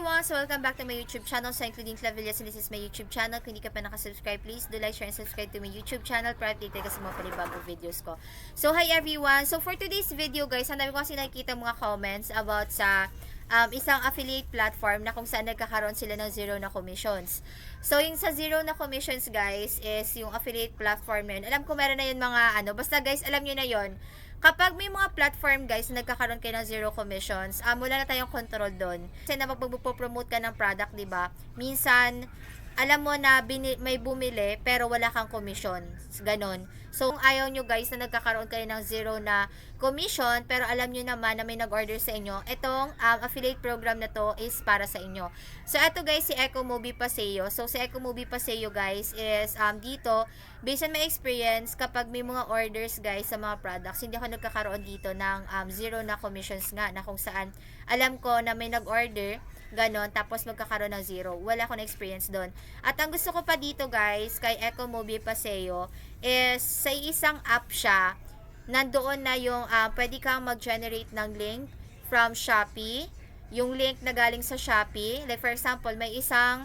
everyone! So welcome back to my YouTube channel. So including Clavillas, and this is my YouTube channel. Kung hindi ka pa nakasubscribe, please do like, share, and subscribe to my YouTube channel para update ka sa mga panibagong videos ko. So hi everyone! So for today's video guys, ang dami ko kasi nakikita mga comments about sa isang affiliate platform na kung saan nagkakaroon sila ng zero na commissions. So yung sa zero na commissions guys is yung affiliate platform na yun. Alam ko meron na yun mga basta guys alam nyo na yun. Kapag may mga platform guys na nagkakaroon kayo ng zero commissions, wala na tayong control doon. Kasi na magpo-promote ka ng product, 'di ba? Minsan alam mo na may bumili pero wala kang commission. Ganon. So, kung ayaw nyo guys na nagkakaroon kayo ng zero na commission, pero alam nyo naman na may nag-order sa inyo, itong affiliate program na to is para sa inyo. So, ito guys, si Eco Movie Paseo. So, si Eco Movie Paseo guys is dito, based on my experience, kapag may mga orders guys sa mga products, hindi ako nagkakaroon dito ng zero na commissions nga, na kung saan alam ko na may nag-order, ganon, tapos magkakaroon ng zero. Wala akong experience doon. At ang gusto ko pa dito guys, kay Eco Movie Paseo, is sa isang app siya, nandoon na yung pwede kang mag-generate ng link from Shopee. Yung link na galing sa Shopee, like for example, may isang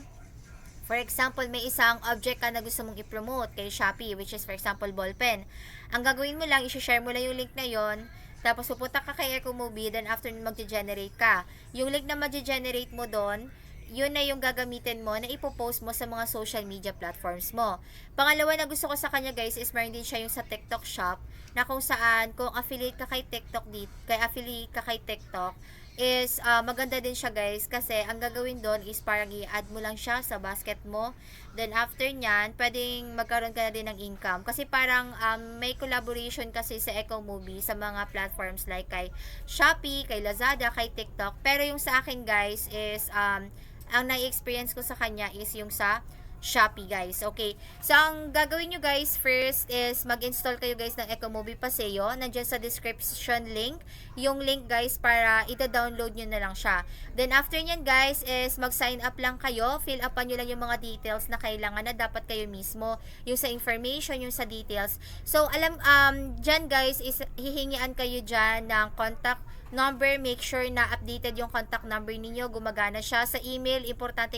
object ka na gusto mong i-promote kay Shopee, which is for example, ballpen. Ang gagawin mo lang, i-share mo lang yung link na yon. Tapos pupunta ka kay Eco Movie, then after mag-generate ka. Yung link na mag-generate mo doon, yun na yung gagamitin mo na ipopost mo sa mga social media platforms mo. Pangalawa na gusto ko sa kanya guys is meron din siya yung sa TikTok shop, na kung saan kung affiliate ka kay TikTok is maganda din siya guys, kasi ang gagawin doon is parang i-add mo lang siya sa basket mo, then after nyan pwedeng magkaroon ka na din ng income, kasi parang may collaboration kasi sa Eco Movie sa mga platforms like kay Shopee, kay Lazada, kay TikTok. Pero yung sa akin guys is ang na-experience ko sa kanya is yung sa Shopee guys. Okay. So, ang gagawin nyo guys first is mag-install kayo guys ng Eco Movie Paseo. Nandiyan sa description link. Yung link guys para ita-download nyo na lang siya. Then after nyan guys is mag-sign up lang kayo. Fill upan nyo lang yung mga details na kailangan na dapat kayo mismo. Yung sa information, yung sa details. So, dyan guys is hihingian kayo dyan ng contact number. Make sure na updated yung contact number ninyo, gumagana siya. Sa email, importante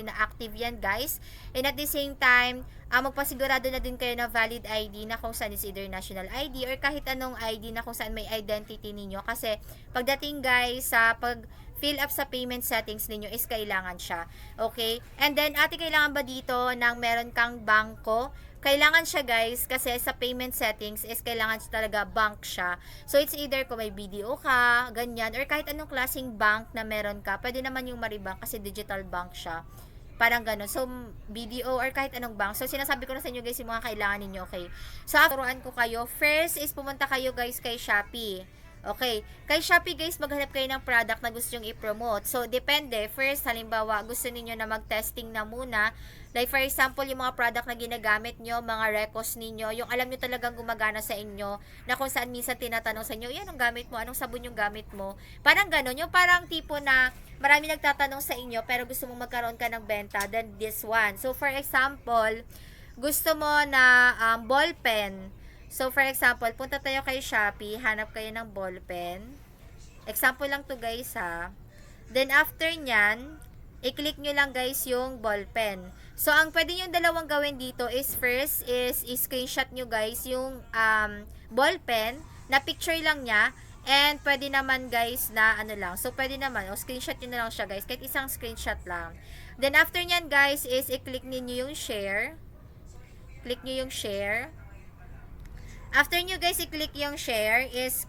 na active yan guys. And at the same time, magpasigurado na din kayo na valid ID na kung saan is either national ID or kahit anong ID na kung saan may identity ninyo. Kasi pagdating guys sa fill up sa payment settings ninyo is kailangan siya. Okay? And then, kailangan ba dito ng meron kang bangko? Kailangan siya guys, kasi sa payment settings is kailangan siya talaga bank siya. So it's either kung may BDO ka, ganyan, or kahit anong klaseng bank na meron ka, pwede naman yung Maribank kasi digital bank siya. Parang gano'n. So, BDO or kahit anong bank. So, sinasabi ko na sa inyo guys yung mga kailangan ninyo, okay? So, turuan ko kayo. First is pumunta kayo guys kay Shopee. Okay. Kay Shopee guys, maghanap kayo ng product na gusto nyong i-promote. So, depende. First, halimbawa, gusto niyo na mag-testing na muna. Like for example, yung mga product na ginagamit nyo, mga recos ninyo, yung alam nyo talagang gumagana sa inyo, na kung saan minsan tinatanong sa inyo, yan ang gamit mo, anong sabon yung gamit mo. Parang ganon. Yung parang tipo na marami nagtatanong sa inyo, pero gusto mong magkaroon ka ng benta, then this one. So, for example, gusto mo na ball pen. So, for example, punta tayo kay Shopee, hanap kayo ng ballpen. Example lang to guys ha. Then, after nyan, i-click nyo lang guys yung ballpen. So, ang pwede nyo dalawang gawin dito is first is i-screenshot nyo guys yung ballpen, na picture lang nya. And, pwede naman guys na lang. So, pwede naman, screenshot nyo na lang siya guys. Kahit isang screenshot lang. Then, after nyan guys is i-click nyo yung share. Click nyo yung share. After nyo guys i-click yung share is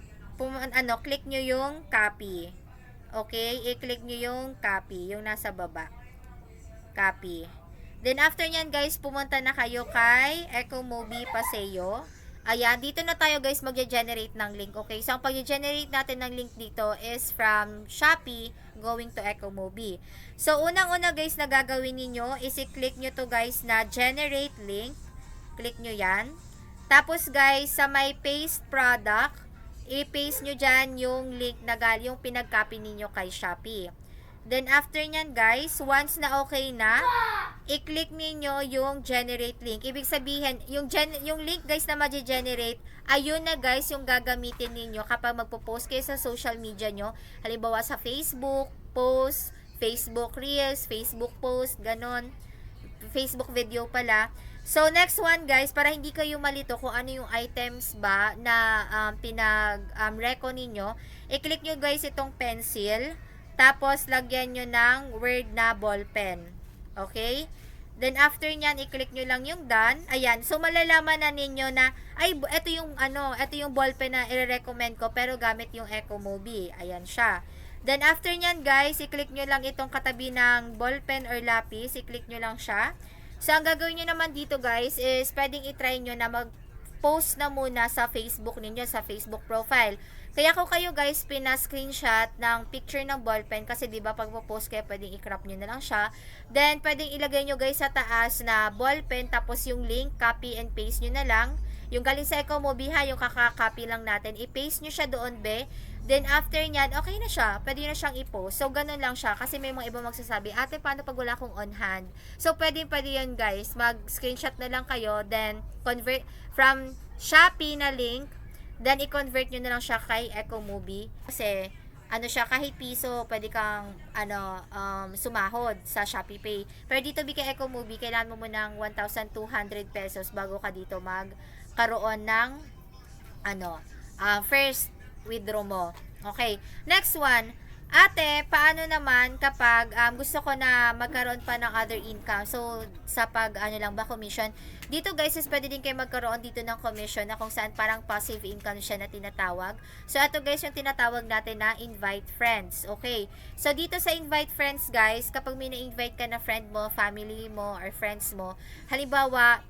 click nyo yung copy. Okay, i-click nyo yung copy, yung nasa baba. Copy. Then after nyan guys, pumunta na kayo kay Eco Movie Paseo. Ayan, dito na tayo guys magge-generate ng link. Okay, so ang pag-generate natin ng link dito is from Shopee going to Eco Movie. So unang-una guys na gagawin niyo is i-click nyo to guys na generate link. Click nyo yan. Tapos guys, sa may paste product, i-paste nyo dyan yung link na yung pinag-copy ninyo kay Shopee. Then after nyan guys, once na okay na, i-click niyo yung generate link. Ibig sabihin, yung link guys na ma-generate, ayun na guys yung gagamitin ninyo kapag magpo-post kayo sa social media nyo. Halimbawa sa Facebook, post, Facebook Reels, Facebook post, ganon. Facebook video pala. So, next one guys, para hindi kayo malito kung ano yung items ba na reco ninyo, i-click nyo guys itong pencil, tapos lagyan nyo ng word na ballpen. Okay? Then, after nyan, i-click nyo lang yung done. Ayan. So, malalaman na ninyo na, ay, ito yung ballpen na i-recommend ko, pero gamit yung Ecomobi. Ayan siya. Then, after nyan, guys, i-click nyo lang itong katabi ng ballpen or lapis. I-click nyo lang siya. So, ang gagawin nyo naman dito, guys, is pwedeng i-try nyo na mag-post na muna sa Facebook ninyo, sa Facebook profile. Kaya kung kayo, guys, pina-screenshot ng picture ng ballpen, kasi diba pag po-post kayo, pwedeng i-crop nyo na lang siya. Then, pwedeng ilagay nyo, guys, sa taas na ballpen, tapos yung link, copy and paste nyo na lang. Yung galing sa Ecomobi ha, yung kaka-copy lang natin, i-paste nyo siya doon, be. Then, after nyan, okay na siya. Pwede na siyang i-post. So, ganun lang siya. Kasi may mga iba magsasabi, ate, paano pag wala akong on hand? So, pwede yan, guys. Mag-screenshot na lang kayo. Then, convert from Shopee na link. Then, i-convert nyo na lang siya kay Ecomobi. Kasi, ano siya, kahit piso, pwede kang, sumahod sa Shopee Pay. Pero dito, kay Ecomobi, kailangan mo ng 1,200 pesos bago ka dito magkaroon ng, first withdraw mo. Okay. Next one. Ate, paano naman kapag gusto ko na magkaroon pa ng other income? So, sa lang ba, commission? Dito guys, is pwede din kayo magkaroon dito ng commission na kung saan parang passive income siya na tinatawag. So, ito guys yung tinatawag natin na invite friends. Okay. So, dito sa invite friends guys, kapag may na-invite ka na friend mo, family mo, or friends mo, halimbawa,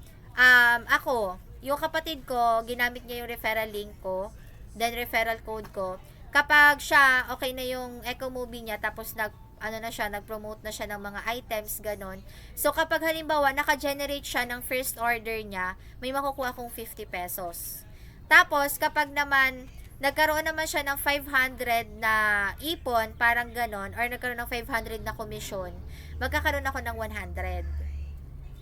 ako, yung kapatid ko, ginamit niya yung referral link ko, then referral code ko. Kapag siya, okay na yung Ecomobi niya, tapos nag-promote na siya ng mga items, ganon. So, kapag halimbawa, naka-generate siya ng first order niya, may makukuha kong 50 pesos. Tapos, kapag naman, nagkaroon naman siya ng 500 na ipon, parang ganon, or nagkaroon ng 500 na commission, magkakaroon ako ng 100.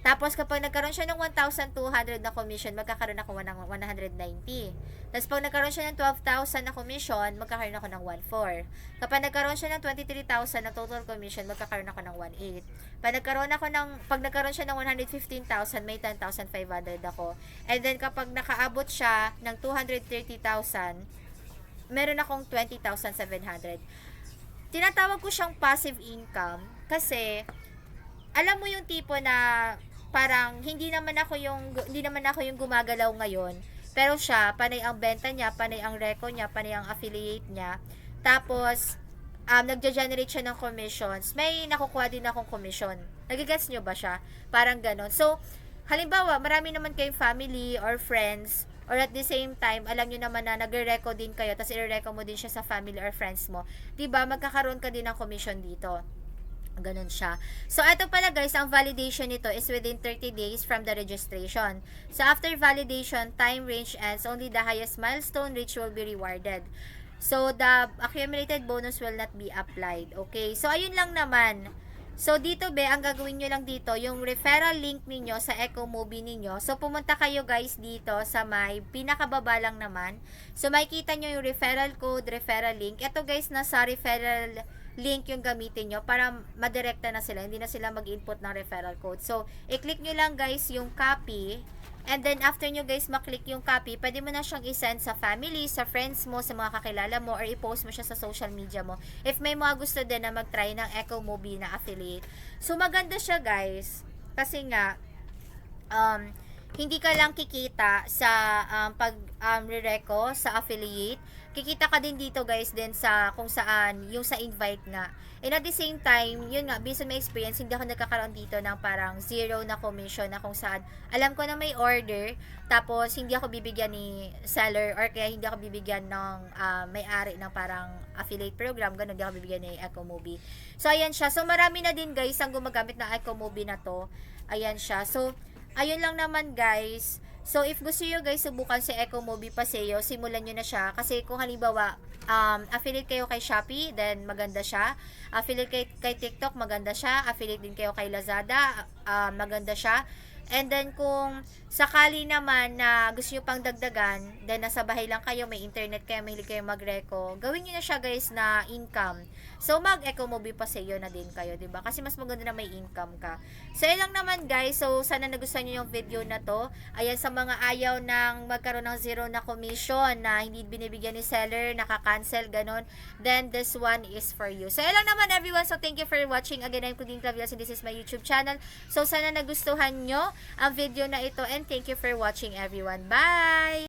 Tapos, kapag nagkaroon siya ng 1,200 na commission, magkakaroon ako ng 190. Tapos, pag nagkaroon siya ng 12,000 na commission, magkakaroon ako ng 1,400. Kapag nagkaroon siya ng 23,000 na total commission, magkakaroon ako ng 1,800. Pag nagkaroon siya ng 115,000, may 10,500 ako. And then, kapag nakaabot siya ng 230,000, meron akong 20,700. Tinatawag ko siyang passive income kasi, alam mo yung tipo na parang hindi naman ako yung gumagalaw ngayon, pero siya panay ang benta niya, panay ang reco niya, panay ang affiliate niya. Tapos nagge-generate siya ng commissions. May nakukuha din akong commission. Nagigets niyo ba siya? Parang ganon. So, halimbawa, marami naman kayong family or friends, or at the same time, alam niyo naman na nagre-reco din kayo, tapos i-reco mo din siya sa family or friends mo. 'Di ba? Magkakaroon ka din ng commission dito. Ganun siya. So, ito pala guys, ang validation nito is within 30 days from the registration. So, after validation, time range ends, only the highest milestone reach will be rewarded. So, the accumulated bonus will not be applied. Okay? So, ayun lang naman. So, dito ang gagawin nyo lang dito, yung referral link ninyo sa Ecomobi ninyo. So, pumunta kayo guys dito sa may pinakababa lang naman. So, makikita nyo yung referral code, referral link. Ito guys, nasa referral link yung gamitin nyo para madirekta na sila, hindi na sila mag-input ng referral code. So, i-click nyo lang guys yung copy, and then after nyo guys maklik yung copy, pwede mo na siyang i-send sa family, sa friends mo, sa mga kakilala mo, or i-post mo siya sa social media mo. If may mga gusto din na mag-try ng Ecomobi na affiliate. So, maganda siya guys, kasi nga, hindi ka lang kikita sa re-reco, sa affiliate. Kikita ka din dito guys din sa kung saan, yung sa invite nga. And at the same time, yun nga, based on my experience, hindi ako nagkakaroon dito ng parang zero na commission na kung saan alam ko na may order, tapos hindi ako bibigyan ni seller, or kaya hindi ako bibigyan ng may-ari ng parang affiliate program, ganun, hindi ako bibigyan ni Ecomobi. So, ayan siya. So, marami na din guys ang gumagamit ng Ecomobi na to. Ayan siya. So, ayun lang naman guys. So, if gusto nyo guys subukan si Ecomobi Paseo, simulan nyo na siya. Kasi kung halimbawa, affiliate kayo kay Shopee, then maganda siya. Affiliate kay TikTok, maganda siya. Affiliate din kayo kay Lazada, maganda siya. And then kung sakali naman na gusto nyo pang dagdagan, then nasa bahay lang kayo, may internet kayo, mahilig kayo mag-reco, gawin nyo na siya guys na income. So mag-eco movie pa sa iyo na din kayo, 'di ba? Kasi mas maganda na may income ka. So yun lang naman guys. So sana nagustuhan niyo yung video na to. Ayan, sa mga ayaw ng magkaroon ng zero na commission na hindi binibigyan ni seller, naka-cancel ganon, then this one is for you. So yun lang naman everyone. So thank you for watching. Again, I'm Claudine Clavias and this is my YouTube channel. So sana nagustuhan nyo ang video na ito and thank you for watching everyone. Bye!